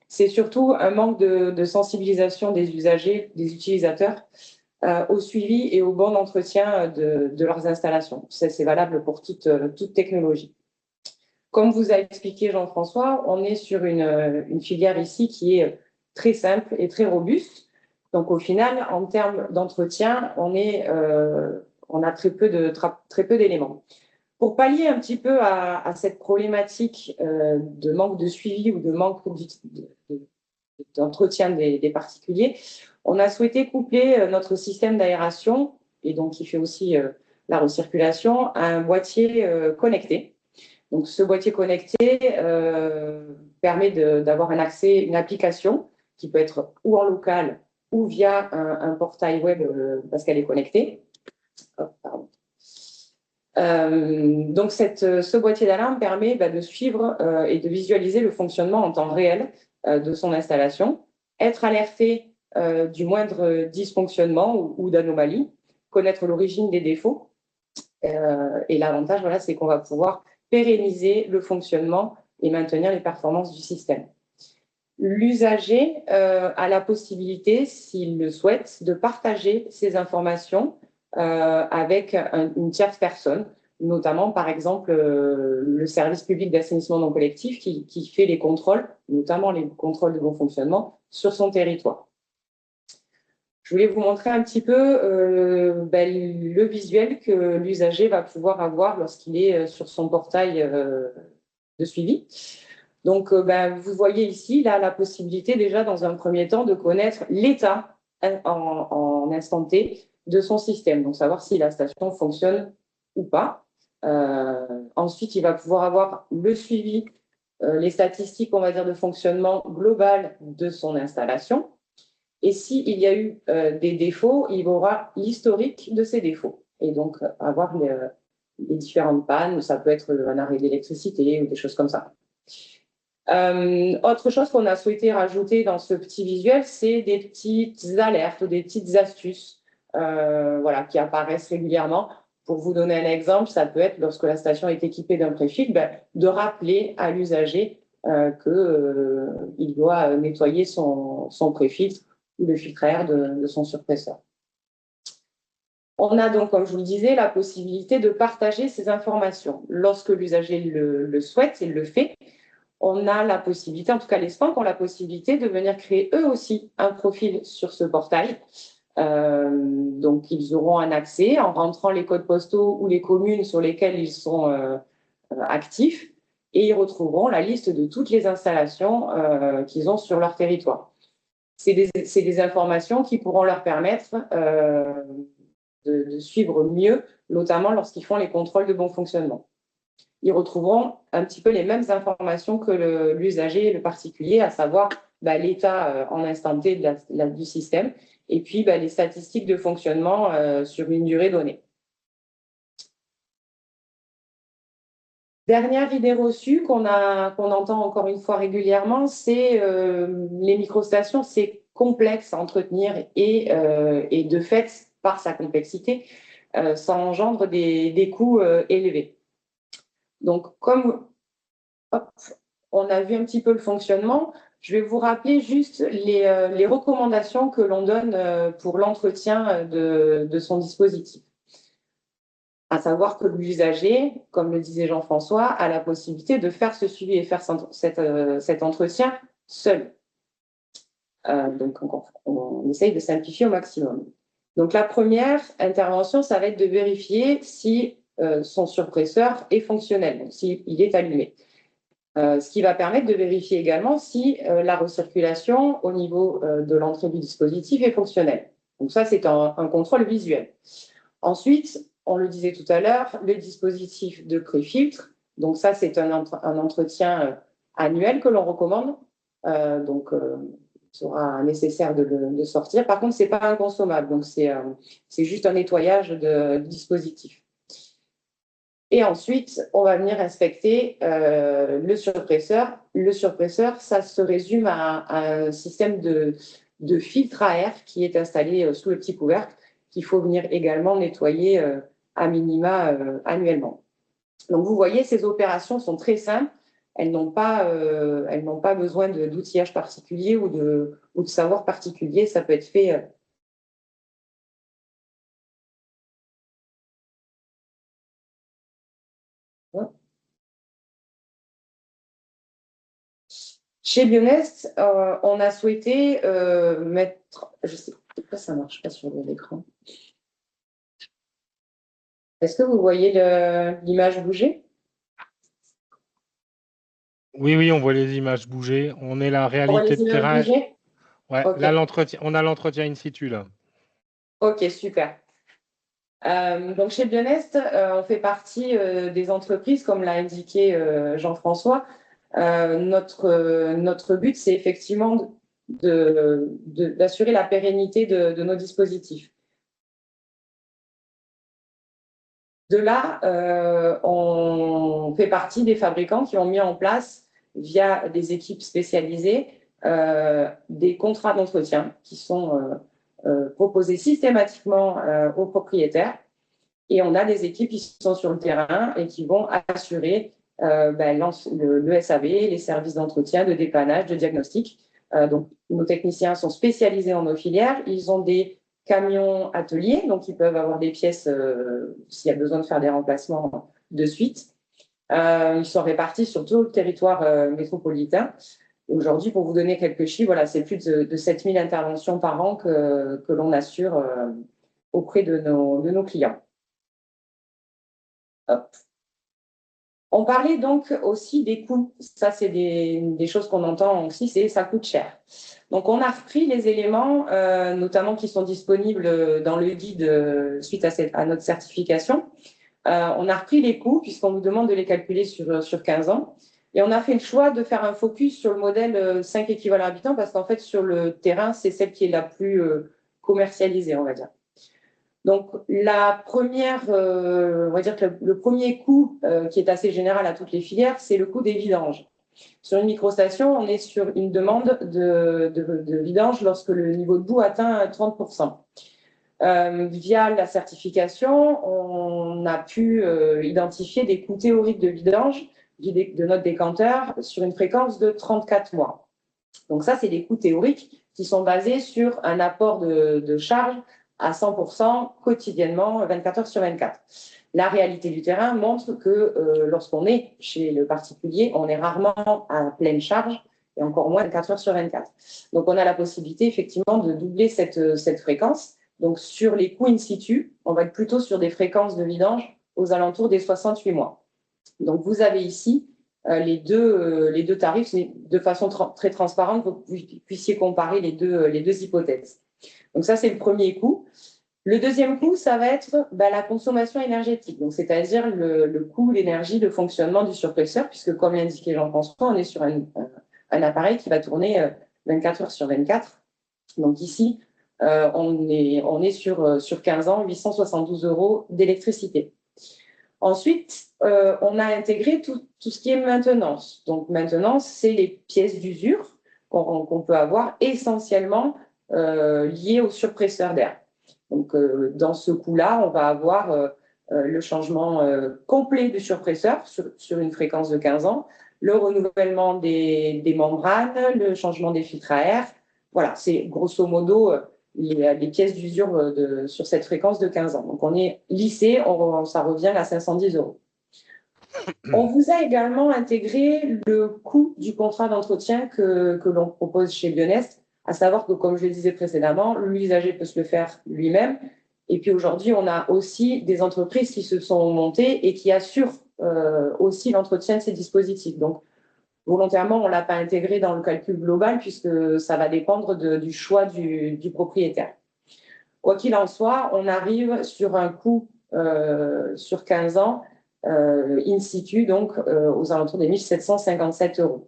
c'est surtout un manque de sensibilisation des usagers, des utilisateurs, au suivi et au bon entretien de leurs installations. C'est valable pour toute technologie. Comme vous a expliqué Jean-François, on est sur une filière ici qui est très simple et très robuste. Donc au final, en termes d'entretien, on a très peu d'éléments. Pour pallier un petit peu à cette problématique de manque de suivi ou de manque d'entretien des particuliers, on a souhaité coupler notre système d'aération, et donc qui fait aussi la recirculation, à un boîtier connecté. Donc, ce boîtier connecté permet d'avoir un accès, une application qui peut être ou en local ou via un portail web parce qu'elle est connectée. Donc, ce boîtier d'alarme permet de suivre et de visualiser le fonctionnement en temps réel de son installation, être alerté du moindre dysfonctionnement ou d'anomalie, connaître l'origine des défauts. Et l'avantage, voilà, c'est qu'on va pouvoir pérenniser le fonctionnement et maintenir les performances du système. L'usager a la possibilité, s'il le souhaite, de partager ces informations avec une tierce personne, notamment par exemple le service public d'assainissement non collectif qui fait les contrôles, notamment les contrôles de bon fonctionnement sur son territoire. Je voulais vous montrer un petit peu le visuel que l'usager va pouvoir avoir lorsqu'il est sur son portail de suivi. Donc, vous voyez ici là, la possibilité déjà dans un premier temps de connaître l'état en instant T de son système, donc savoir si la station fonctionne ou pas. Ensuite, il va pouvoir avoir le suivi, les statistiques, on va dire, de fonctionnement global de son installation. Et s'il y a eu des défauts, il aura l'historique de ces défauts. Et donc, avoir les différentes pannes, ça peut être un arrêt d'électricité ou des choses comme ça. Autre chose qu'on a souhaité rajouter dans ce petit visuel, c'est des petites alertes ou des petites astuces voilà, qui apparaissent régulièrement. Pour vous donner un exemple, ça peut être lorsque la station est équipée d'un préfiltre, de rappeler à l'usager qu'il doit nettoyer son préfiltre ou le filtre à air de son surpresseur. On a donc, comme je vous le disais, la possibilité de partager ces informations. Lorsque l'usager le souhaite et le fait, on a la possibilité, en tout cas les SPANC ont la possibilité de venir créer eux aussi un profil sur ce portail. Donc, ils auront un accès en rentrant les codes postaux ou les communes sur lesquelles ils sont actifs et ils retrouveront la liste de toutes les installations qu'ils ont sur leur territoire. C'est des informations qui pourront leur permettre de suivre mieux, notamment lorsqu'ils font les contrôles de bon fonctionnement. Ils retrouveront un petit peu les mêmes informations que l'usager et le particulier, à savoir l'état en instant T du système et puis les statistiques de fonctionnement sur une durée donnée. Dernière idée reçue qu'on entend encore une fois régulièrement, c'est les microstations, c'est complexe à entretenir et de fait, par sa complexité, ça engendre des coûts élevés. Donc, comme on a vu un petit peu le fonctionnement, je vais vous rappeler juste les recommandations que l'on donne pour l'entretien de son dispositif. À savoir que l'usager, comme le disait Jean-François, a la possibilité de faire ce suivi et faire cet entretien seul. Donc, on essaye de simplifier au maximum. Donc, la première intervention, ça va être de vérifier si son surpresseur est fonctionnel, donc s'il est allumé. Ce qui va permettre de vérifier également si la recirculation au niveau de l'entrée du dispositif est fonctionnelle. Donc ça, c'est un contrôle visuel. Ensuite, on le disait tout à l'heure, le dispositif de crue-filtre. Donc ça, c'est un entretien annuel que l'on recommande. Donc, il sera nécessaire de sortir. Par contre, ce n'est pas inconsommable. Donc, c'est juste un nettoyage de dispositif. Et ensuite, on va venir inspecter le surpresseur. Le surpresseur, ça se résume à un système de filtre à air qui est installé sous le petit couvercle, qu'il faut venir également nettoyer à minima annuellement. Donc, vous voyez, ces opérations sont très simples. Elles n'ont pas besoin d'outillage particulier ou de savoir particulier. Ça peut être fait Chez Bionest, on a souhaité mettre, je sais pas pourquoi ça ne marche pas sur l'écran. Est-ce que vous voyez l'image bouger? Oui, on voit les images bouger. On est la réalité de terrain. Ouais, okay. Là, on a l'entretien in situ, là. Ok, super. Donc, chez Bionest, on fait partie des entreprises, comme l'a indiqué Jean-François. Notre but, c'est effectivement d'assurer la pérennité de nos dispositifs. De là, on fait partie des fabricants qui ont mis en place, via des équipes spécialisées, des contrats d'entretien qui sont proposés systématiquement aux propriétaires. Et on a des équipes qui sont sur le terrain et qui vont assurer le SAV, les services d'entretien, de dépannage, de diagnostic. Donc, nos techniciens sont spécialisés en nos filières. Ils ont des camions ateliers, donc ils peuvent avoir des pièces s'il y a besoin de faire des remplacements de suite. Ils sont répartis sur tout le territoire métropolitain. Aujourd'hui, pour vous donner quelques chiffres, voilà, c'est plus de 7000 interventions par an que l'on assure auprès de nos clients. Hop. On parlait donc aussi des coûts. Ça, c'est des choses qu'on entend aussi, c'est ça coûte cher. Donc, on a repris les éléments, notamment qui sont disponibles dans le guide suite à notre certification. On a repris les coûts puisqu'on nous demande de les calculer sur 15 ans. Et on a fait le choix de faire un focus sur le modèle 5 équivalents habitants parce qu'en fait, sur le terrain, c'est celle qui est la plus commercialisée, on va dire. Donc, la première, on va dire que le premier coût qui est assez général à toutes les filières, c'est le coût des vidanges. Sur une microstation, on est sur une demande de vidange lorsque le niveau de boue atteint 30%. Via la certification, on a pu identifier des coûts théoriques de vidange de notre décanteur sur une fréquence de 34 mois. Donc ça, c'est des coûts théoriques qui sont basés sur un apport de charge à 100% quotidiennement, 24 heures sur 24. La réalité du terrain montre que lorsqu'on est chez le particulier, on est rarement à pleine charge et encore moins 24 heures sur 24. Donc, on a la possibilité effectivement de doubler cette fréquence. Donc, sur les coûts in situ, on va être plutôt sur des fréquences de vidange aux alentours des 68 mois. Donc, vous avez ici les deux tarifs de façon très transparente pour que vous puissiez comparer les deux hypothèses. Donc, ça, c'est le premier coût. Le deuxième coût, ça va être la consommation énergétique, donc c'est-à-dire le coût d'énergie de fonctionnement du surpresseur, puisque comme l'indiquait Jean-François, on est sur un appareil qui va tourner 24 heures sur 24. Donc ici, on est sur 15 ans, 872 € d'électricité. Ensuite, on a intégré tout ce qui est maintenance. Donc, maintenance, c'est les pièces d'usure qu'on peut avoir essentiellement liées au surpresseur d'air. Donc, dans ce coup-là, on va avoir le changement complet du surpresseur sur une fréquence de 15 ans, le renouvellement des membranes, le changement des filtres à air. Voilà, c'est grosso modo les pièces d'usure sur cette fréquence de 15 ans. Donc, on est lissé, ça revient à 510 €. On vous a également intégré le coût du contrat d'entretien que l'on propose chez Bionest, à savoir que, comme je le disais précédemment, l'usager peut se le faire lui-même. Et puis aujourd'hui, on a aussi des entreprises qui se sont montées et qui assurent aussi l'entretien de ces dispositifs. Donc, volontairement, on ne l'a pas intégré dans le calcul global puisque ça va dépendre du choix du propriétaire. Quoi qu'il en soit, on arrive sur un coût sur 15 ans in situ, donc aux alentours des 1 757 €.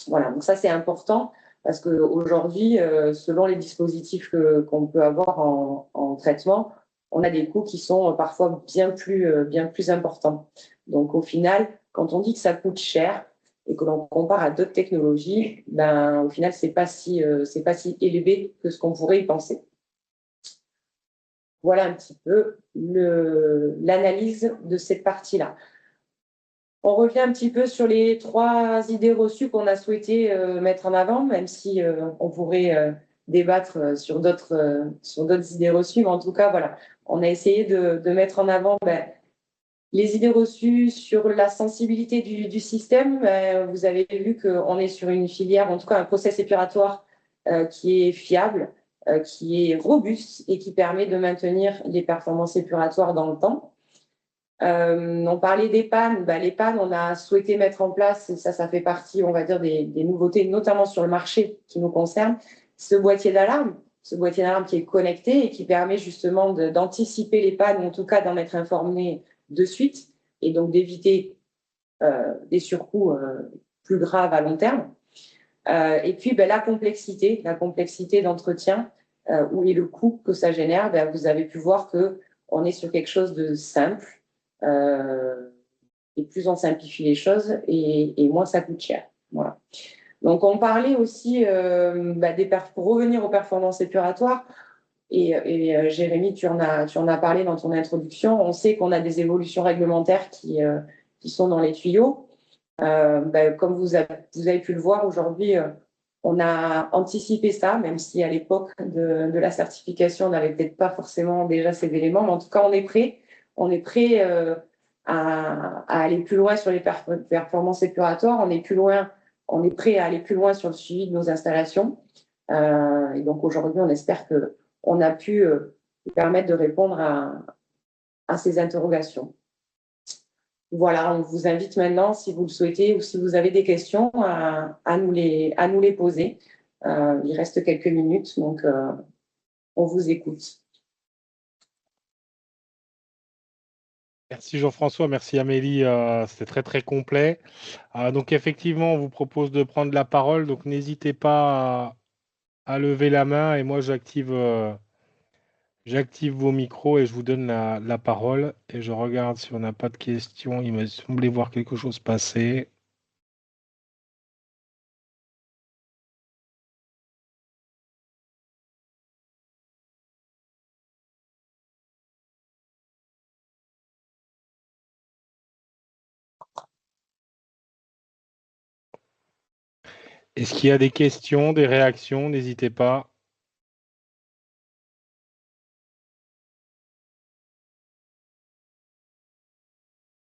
Voilà, donc ça c'est important parce qu'aujourd'hui, selon les dispositifs qu'on peut avoir en traitement, on a des coûts qui sont parfois bien plus importants. Donc au final, quand on dit que ça coûte cher et que l'on compare à d'autres technologies, ben, au final, c'est pas si élevé que ce qu'on pourrait y penser. Voilà un petit peu l'analyse de cette partie-là. On revient un petit peu sur les 3 idées reçues qu'on a souhaité mettre en avant, même si on pourrait débattre sur d'autres idées reçues. Mais en tout cas, voilà, on a essayé de mettre en avant les idées reçues sur la sensibilité du système. Vous avez vu qu'on est sur une filière, en tout cas un process épuratoire qui est fiable, qui est robuste et qui permet de maintenir les performances épuratoires dans le temps. On parlait des pannes. Les pannes, on a souhaité mettre en place, et ça fait partie, on va dire, des nouveautés, notamment sur le marché qui nous concerne, ce boîtier d'alarme qui est connecté et qui permet justement d'anticiper les pannes, ou en tout cas d'en être informé de suite, et donc d'éviter des surcoûts plus graves à long terme. Et puis, la complexité d'entretien et le coût que ça génère, vous avez pu voir qu'on est sur quelque chose de simple. Et plus on simplifie les choses et moins ça coûte cher. Voilà. Donc, on parlait aussi pour revenir aux performances épuratoires. Et Jérémy, tu en as parlé dans ton introduction. On sait qu'on a des évolutions réglementaires qui sont dans les tuyaux. Comme vous avez pu le voir aujourd'hui, on a anticipé ça, même si à l'époque de la certification, on n'avait peut-être pas forcément déjà ces éléments. Mais en tout cas, on est prêt. On est prêt à aller plus loin sur les performances épuratoires. On est prêt à aller plus loin sur le suivi de nos installations. Et donc aujourd'hui, on espère qu'on a pu permettre de répondre à ces interrogations. Voilà, on vous invite maintenant, si vous le souhaitez ou si vous avez des questions, à nous les poser. Il reste quelques minutes, donc on vous écoute. Merci Jean-François, merci Amélie, c'était très très complet. Donc effectivement, on vous propose de prendre la parole, donc n'hésitez pas à lever la main et moi j'active vos micros et je vous donne la parole. Et je regarde si on n'a pas de questions, il m'a semblé voir quelque chose passer. Est-ce qu'il y a des questions, des réactions? N'hésitez pas.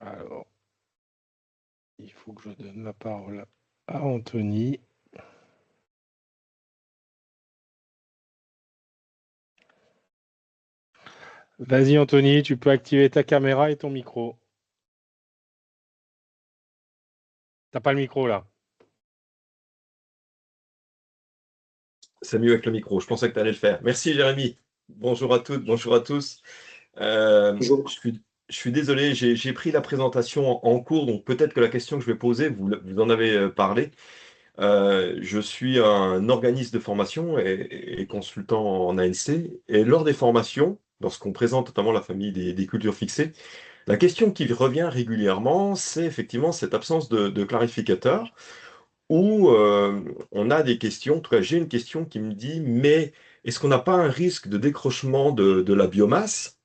Alors, il faut que je donne la parole à Anthony. Vas-y Anthony, tu peux activer ta caméra et ton micro. T'as pas le micro là. C'est mieux avec le micro, je pensais que tu allais le faire. Merci Jérémy. Bonjour à toutes, bonjour à tous. Bonjour. Je suis désolé, j'ai pris la présentation en cours, donc peut-être que la question que je vais poser, vous en avez parlé. Je suis un organisme de formation et consultant en ANC. Et lors des formations, lorsqu'on présente notamment la famille des cultures fixées, La question qui revient régulièrement, c'est effectivement cette absence de clarificateur où on a des questions, en tout cas j'ai une question qui me dit, mais est-ce qu'on n'a pas un risque de décrochement de la biomasse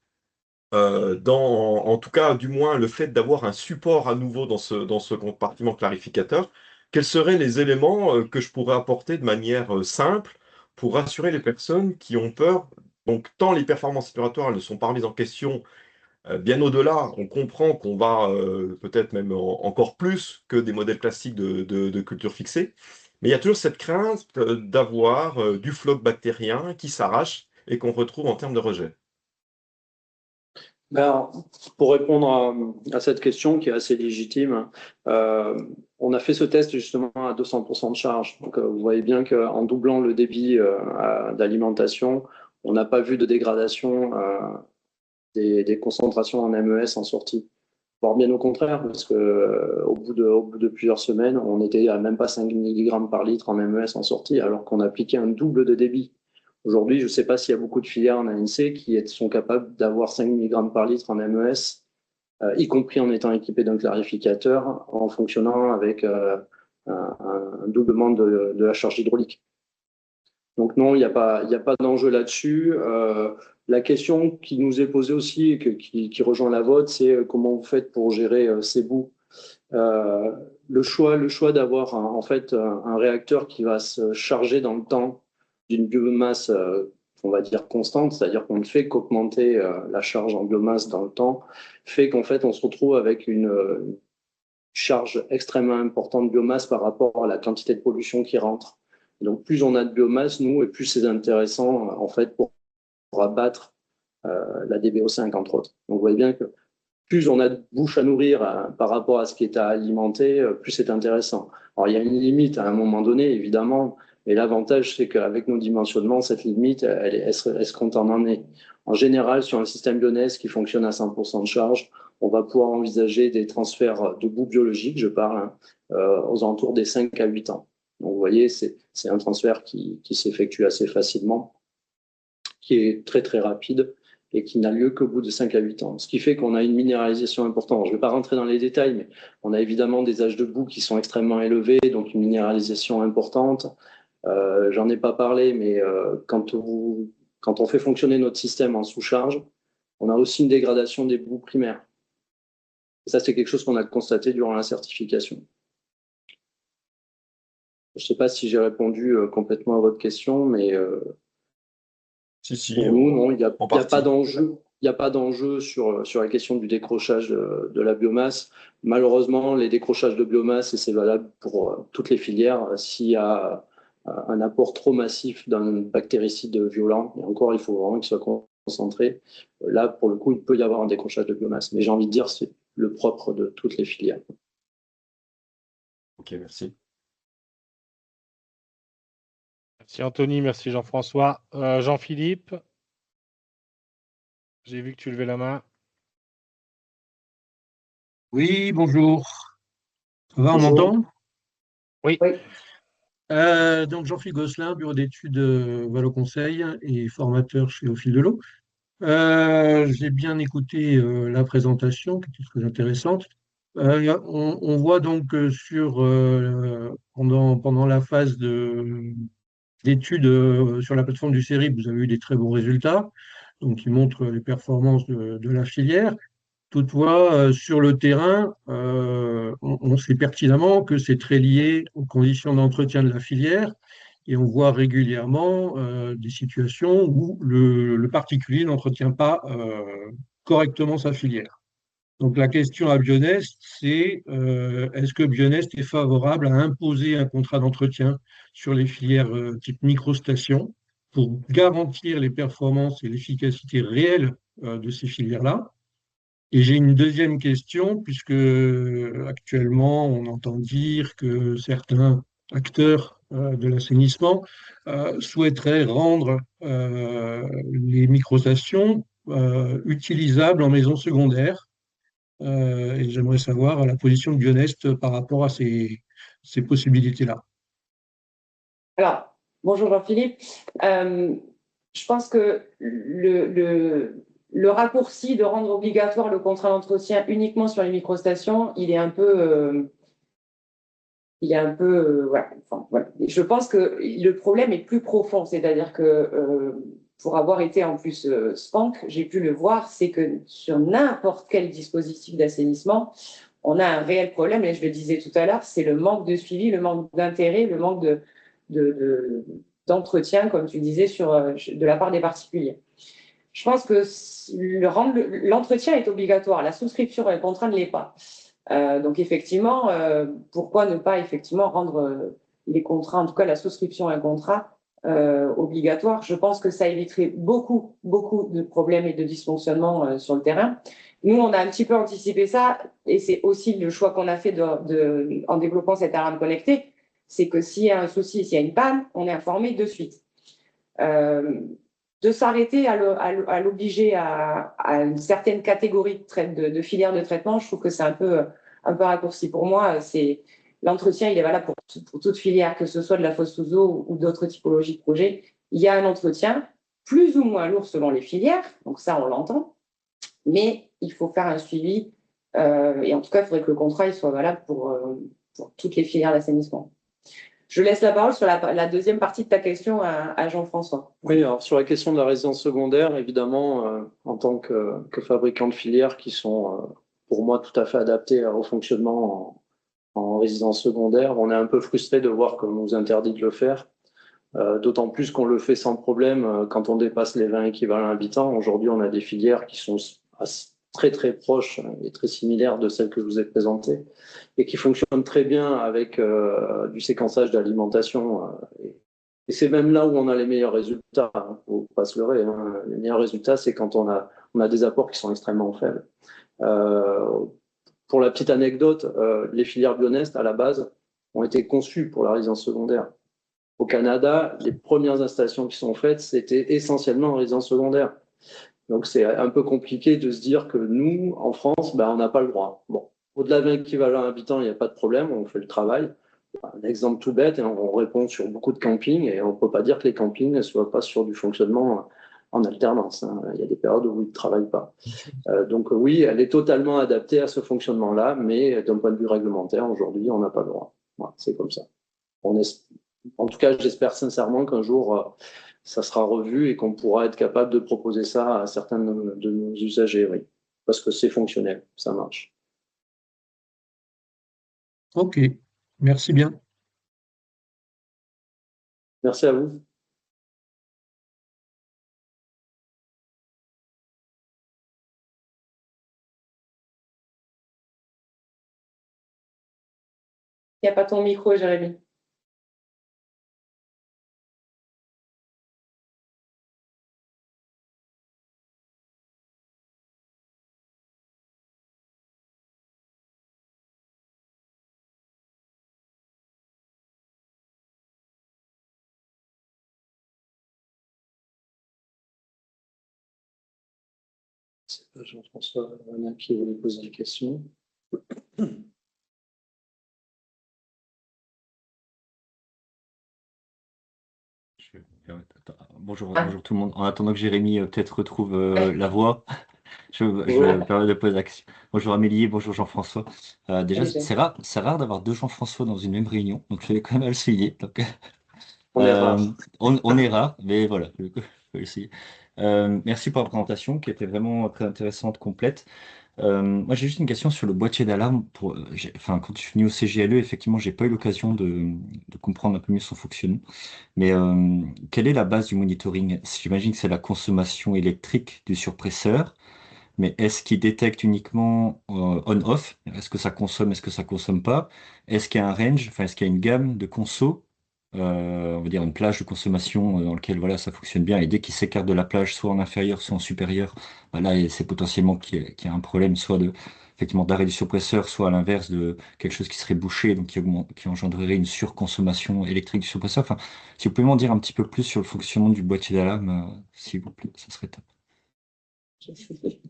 en tout cas, du moins, le fait d'avoir un support à nouveau dans ce compartiment clarificateur, quels seraient les éléments que je pourrais apporter de manière simple pour rassurer les personnes qui ont peur? Donc, tant les performances respiratoires ne sont pas remises en question, bien au-delà, on comprend qu'on va peut-être même encore plus que des modèles classiques de culture fixée, mais il y a toujours cette crainte d'avoir du floc bactérien qui s'arrache et qu'on retrouve en termes de rejet. Ben, pour répondre à cette question qui est assez légitime, on a fait ce test justement à 200% de charge. Donc, vous voyez bien qu'en doublant le débit d'alimentation, on n'a pas vu de dégradation des concentrations en MES en sortie. Voire bien au contraire, parce que au bout de plusieurs semaines, on était à même pas 5 mg par litre en MES en sortie, alors qu'on appliquait un double de débit. Aujourd'hui, je ne sais pas s'il y a beaucoup de filières en ANC qui sont capables d'avoir 5 mg par litre en MES, y compris en étant équipés d'un clarificateur, en fonctionnant avec un doublement de la charge hydraulique. Donc non, il n'y a pas d'enjeu là-dessus. La question qui nous est posée aussi et qui rejoint la vôtre, c'est comment vous faites pour gérer ces bouts. Le choix d'avoir en fait un réacteur qui va se charger dans le temps d'une biomasse, on va dire constante, c'est-à-dire qu'on ne fait qu'augmenter la charge en biomasse dans le temps, fait qu'en fait on se retrouve avec une charge extrêmement importante de biomasse par rapport à la quantité de pollution qui rentre. Et donc plus on a de biomasse, nous, et plus c'est intéressant en fait pour abattre la DBO5 entre autres. Donc vous voyez bien que plus on a de bouche à nourrir par rapport à ce qui est à alimenter, plus c'est intéressant. Alors, il y a une limite à un moment donné, évidemment, mais l'avantage, c'est qu'avec nos dimensionnements, cette limite, elle se compte en année. En général, sur un système Bioness qui fonctionne à 100% de charge, on va pouvoir envisager des transferts de bouts biologiques, je parle, aux alentours des 5 à 8 ans. Donc, vous voyez, c'est un transfert qui s'effectue assez facilement, qui est très, très rapide et qui n'a lieu qu'au bout de 5 à 8 ans. Ce qui fait qu'on a une minéralisation importante. Je ne vais pas rentrer dans les détails, mais on a évidemment des âges de boue qui sont extrêmement élevés, donc une minéralisation importante. J'en ai pas parlé, mais quand on fait fonctionner notre système en sous-charge, on a aussi une dégradation des boues primaires. Et ça, c'est quelque chose qu'on a constaté durant la certification. Je ne sais pas si j'ai répondu complètement à votre question, mais Si, pour nous, non, il n'y a partie. pas d'enjeu. Il n'y a pas d'enjeu sur la question du décrochage de la biomasse. Malheureusement, les décrochages de biomasse, et c'est valable pour toutes les filières, s'il y a un apport trop massif d'un bactéricide violent, et encore, il faut vraiment qu'il soit concentré. Là, pour le coup, il peut y avoir un décrochage de biomasse. Mais j'ai envie de dire, c'est le propre de toutes les filières. Ok, merci. Merci Anthony, merci Jean-François. Jean-Philippe, j'ai vu que tu levais la main. Oui, bonjour. Ça va, on Bonjour. m'entend? Oui. Oui. Donc Jean-Philippe Gosselin, bureau d'études Valo Conseil et formateur chez Au fil de l'eau. J'ai bien écouté la présentation, qui était très intéressante. On voit donc pendant la phase d'études sur la plateforme du CERIP, vous avez eu des très bons résultats, donc qui montrent les performances de la filière. Toutefois, sur le terrain, on sait pertinemment que c'est très lié aux conditions d'entretien de la filière et on voit régulièrement des situations où le particulier n'entretient pas correctement sa filière. Donc la question à Bionest, c'est est-ce que Bionest est favorable à imposer un contrat d'entretien sur les filières type microstation pour garantir les performances et l'efficacité réelle de ces filières-là? Et j'ai une deuxième question, puisque actuellement, on entend dire que certains acteurs de l'assainissement souhaiteraient rendre les microstations utilisables en maison secondaire. Et j'aimerais savoir la position de Bionest par rapport à ces possibilités-là. Alors, bonjour Jean-Philippe. Je pense que le raccourci de rendre obligatoire le contrat d'entretien uniquement sur les microstations, il est un peu voilà. Enfin, voilà. Je pense que le problème est plus profond, c'est-à-dire que pour avoir été en plus SPANC, j'ai pu le voir, c'est que sur n'importe quel dispositif d'assainissement, on a un réel problème, et je le disais tout à l'heure, c'est le manque de suivi, le manque d'intérêt, le manque d'entretien, comme tu disais, de la part des particuliers. Je pense que l'entretien est obligatoire, la souscription à un contrat ne l'est pas. Donc effectivement, pourquoi ne pas effectivement rendre les contrats, en tout cas la souscription à un contrat obligatoire? Je pense que ça éviterait beaucoup de problèmes et de dysfonctionnements sur le terrain. Nous, on a un petit peu anticipé ça, et c'est aussi le choix qu'on a fait en développant cette alarme connectée, c'est que s'il y a un souci, s'il y a une panne, on est informé de suite. De s'arrêter à l'obliger à une certaine catégorie de filières de traitement, je trouve que c'est un peu raccourci. Pour moi, l'entretien, il est valable pour toute filière, que ce soit de la fosse sous eau ou d'autres typologies de projets. Il y a un entretien plus ou moins lourd selon les filières, donc ça, on l'entend, mais il faut faire un suivi, et en tout cas, il faudrait que le contrat il soit valable pour toutes les filières d'assainissement. Je laisse la parole sur la deuxième partie de ta question à Jean-François. Oui, alors sur la question de la résidence secondaire, évidemment, en tant que fabricant de filières qui sont, pour moi, tout à fait adaptés au fonctionnement en résidence secondaire, on est un peu frustré de voir qu'on nous interdit de le faire, d'autant plus qu'on le fait sans problème quand on dépasse les 20 équivalents habitants. Aujourd'hui, on a des filières qui sont très très proches et très similaires de celles que je vous ai présentées et qui fonctionnent très bien avec du séquençage d'alimentation. Et c'est même là où on a les meilleurs résultats. Il ne faut pas se leurrer. Les meilleurs résultats, c'est quand on a des apports qui sont extrêmement faibles. Pour la petite anecdote, les filières Bionest, à la base, ont été conçues pour la résidence secondaire. Au Canada, les premières installations qui sont faites, c'était essentiellement en résidence secondaire. Donc, c'est un peu compliqué de se dire que nous, en France, on n'a pas le droit. Bon, au-delà de 20 équivalents habitants, il n'y a pas de problème, on fait le travail. Un exemple tout bête, et on répond sur beaucoup de campings, et on ne peut pas dire que les campings ne soient pas sur du fonctionnement en alternance. Il y a des périodes où ils ne travaillent pas. Donc oui, elle est totalement adaptée à ce fonctionnement-là, mais d'un point de vue réglementaire, aujourd'hui, on n'a pas le droit. Voilà, c'est comme ça. En tout cas, j'espère sincèrement qu'un jour, ça sera revu et qu'on pourra être capable de proposer ça à certains de nos usagers, oui. Parce que c'est fonctionnel, ça marche. Ok, merci bien. Merci à vous. Il n'y a pas ton micro, Jérémy. C'est pas Jean-François qui voulait poser une question. Bonjour tout le monde. En attendant que Jérémy peut-être retrouve la voix, je me permets de poser la question. Bonjour Amélie, bonjour Jean-François. Déjà, c'est rare d'avoir deux Jean-François dans une même réunion, donc je vais quand même à le souligner. Donc, on est rare. On est rare, mais voilà, je vais essayer. Merci pour la présentation qui était vraiment très intéressante, complète. Moi, j'ai juste une question sur le boîtier d'alarme. Quand je suis venu au CGLE, effectivement, j'ai pas eu l'occasion de comprendre un peu mieux son fonctionnement. Mais quelle est la base du monitoring? J'imagine que c'est la consommation électrique du surpresseur, mais est-ce qu'il détecte uniquement on-off? Est-ce que ça consomme, est-ce que ça consomme pas? Est-ce qu'il y a un range, enfin, est-ce qu'il y a une gamme de conso? On va dire une plage de consommation dans laquelle voilà, ça fonctionne bien, et dès qu'il s'écarte de la plage, soit en inférieur, soit en supérieur, là, c'est potentiellement qu'il y a un problème, soit effectivement d'arrêt du surpresseur, soit à l'inverse de quelque chose qui serait bouché, donc qui engendrerait une surconsommation électrique du surpresseur. Enfin, si vous pouvez m'en dire un petit peu plus sur le fonctionnement du boîtier d'alarme, s'il vous plaît, ça serait top.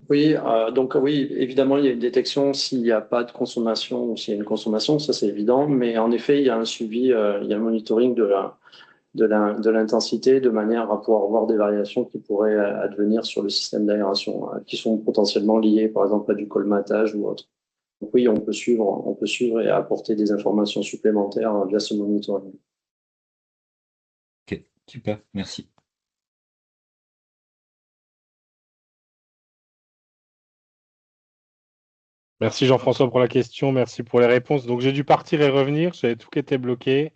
Oui, donc oui, évidemment, il y a une détection s'il n'y a pas de consommation ou s'il y a une consommation, ça c'est évident, mais en effet, il y a un suivi, il y a un monitoring de de l'intensité, de manière à pouvoir voir des variations qui pourraient advenir sur le système d'aération, qui sont potentiellement liées, par exemple, à du colmatage ou autre. Donc oui, on peut suivre et apporter des informations supplémentaires via ce monitoring. Ok, super, merci. Merci Jean-François pour la question, merci pour les réponses. Donc j'ai dû partir et revenir, j'avais tout qui était bloqué.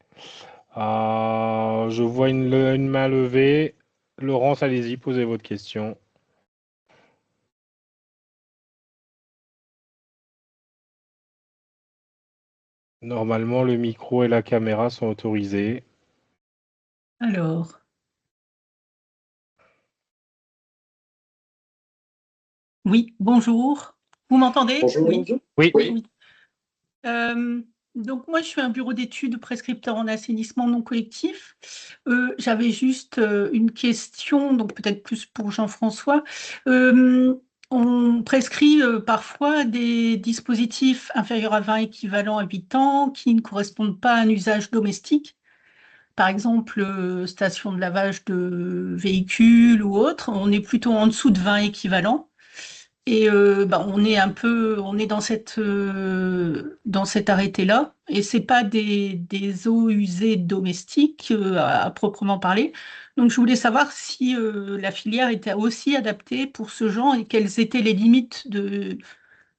Je vois une main levée. Laurence, allez-y, posez votre question. Normalement, le micro et la caméra sont autorisés. Alors, oui, bonjour. Vous m'entendez? Bonjour. Oui. Oui. Oui. Donc moi, je suis un bureau d'études prescripteur en assainissement non collectif. J'avais juste une question, donc peut-être plus pour Jean-François. On prescrit parfois des dispositifs inférieurs à 20 équivalents habitants qui ne correspondent pas à un usage domestique. Par exemple, station de lavage de véhicules ou autre, on est plutôt en dessous de 20 équivalents. Et on est dans cet arrêté-là, et c'est pas des eaux usées domestiques à proprement parler. Donc je voulais savoir si la filière était aussi adaptée pour ce genre et quelles étaient les limites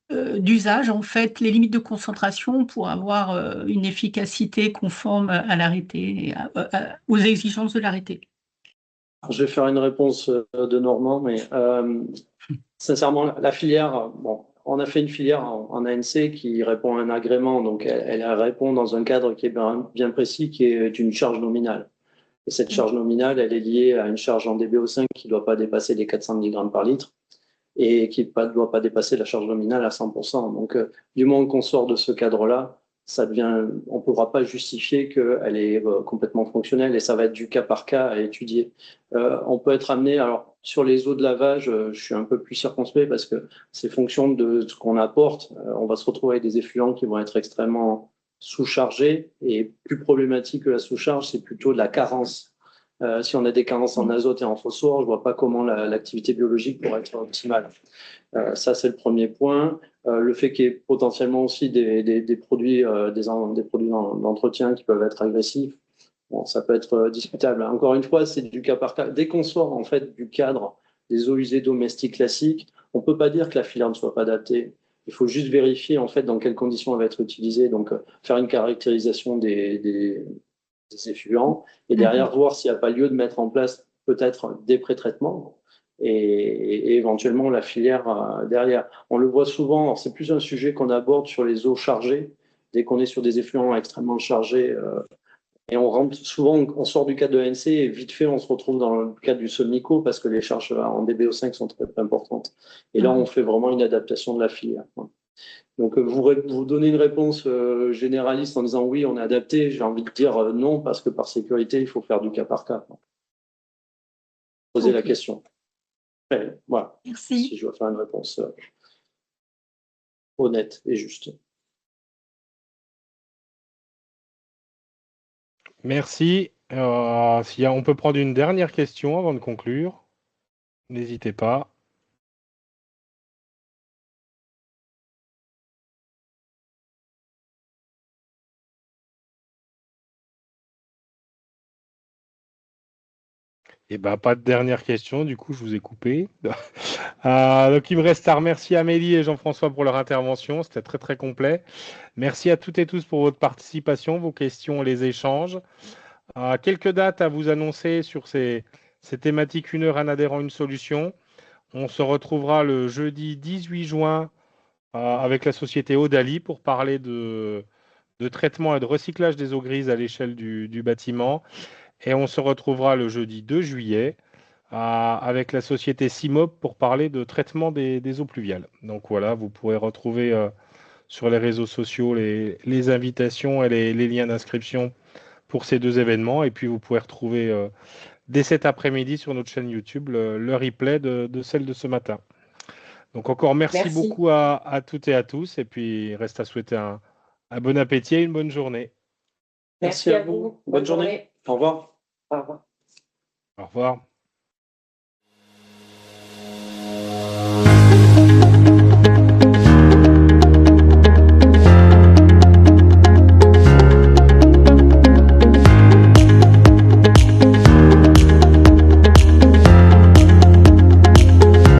d'usage, en fait, les limites de concentration pour avoir une efficacité conforme à l'arrêté, aux exigences de l'arrêté. Je vais faire une réponse de Normand, mais sincèrement, la filière, bon, on a fait une filière en ANC qui répond à un agrément, donc elle répond dans un cadre qui est bien précis, qui est une charge nominale. Et cette charge nominale, elle est liée à une charge en DBO5 qui ne doit pas dépasser les 400 mg par litre et qui ne doit pas dépasser la charge nominale à 100%. Donc, du moment qu'on sort de ce cadre-là, on ne pourra pas justifier qu'elle est complètement fonctionnelle et ça va être du cas par cas à étudier. On peut être amené, alors sur les eaux de lavage, je suis un peu plus circonspect parce que c'est fonction de ce qu'on apporte. On va se retrouver avec des effluents qui vont être extrêmement sous-chargés et plus problématique que la sous-charge, c'est plutôt de la carence. Si on a des carences en azote et en phosphore, je ne vois pas comment l'activité biologique pourrait être optimale. Ça, c'est le premier point. Le fait qu'il y ait potentiellement aussi des produits d'entretien qui peuvent être agressifs, bon, ça peut être discutable. Encore une fois, c'est du cas par cas. Dès qu'on sort en fait du cadre des eaux usées domestiques classiques, on ne peut pas dire que la filière ne soit pas adaptée. Il faut juste vérifier en fait dans quelles conditions elle va être utilisée. Donc, faire une caractérisation des effluents et derrière voir s'il n'y a pas lieu de mettre en place peut-être des pré-traitements et éventuellement la filière derrière. On le voit souvent, c'est plus un sujet qu'on aborde sur les eaux chargées, dès qu'on est sur des effluents extrêmement chargés et on rentre souvent, on sort du cadre de ANC et vite fait on se retrouve dans le cadre du Solnico parce que les charges en DBO5 sont très, très importantes. Et là on fait vraiment une adaptation de la filière. Donc, vous donnez une réponse généraliste en disant oui, on est adapté. J'ai envie de dire non, parce que par sécurité, il faut faire du cas par cas. Poser la question. Après, voilà. Merci. Si je dois faire une réponse honnête et juste. Merci. On peut prendre une dernière question avant de conclure. N'hésitez pas. Et pas de dernière question, du coup, je vous ai coupé. Donc, il me reste à remercier Amélie et Jean-François pour leur intervention. C'était très, très complet. Merci à toutes et tous pour votre participation, vos questions et les échanges. Quelques dates à vous annoncer sur ces thématiques 1 heure, un adhérent, une solution. On se retrouvera le jeudi 18 juin avec la société Odali pour parler de traitement et de recyclage des eaux grises à l'échelle du bâtiment. Et on se retrouvera le jeudi 2 juillet avec la société Simop pour parler de traitement des eaux pluviales. Donc voilà, vous pourrez retrouver sur les réseaux sociaux les invitations et les liens d'inscription pour ces deux événements. Et puis vous pourrez retrouver dès cet après-midi sur notre chaîne YouTube le replay de celle de ce matin. Donc encore merci beaucoup à toutes et à tous. Et puis il reste à souhaiter un bon appétit et une bonne journée. Merci à vous. Bonne journée. Au revoir. Au revoir. Au revoir.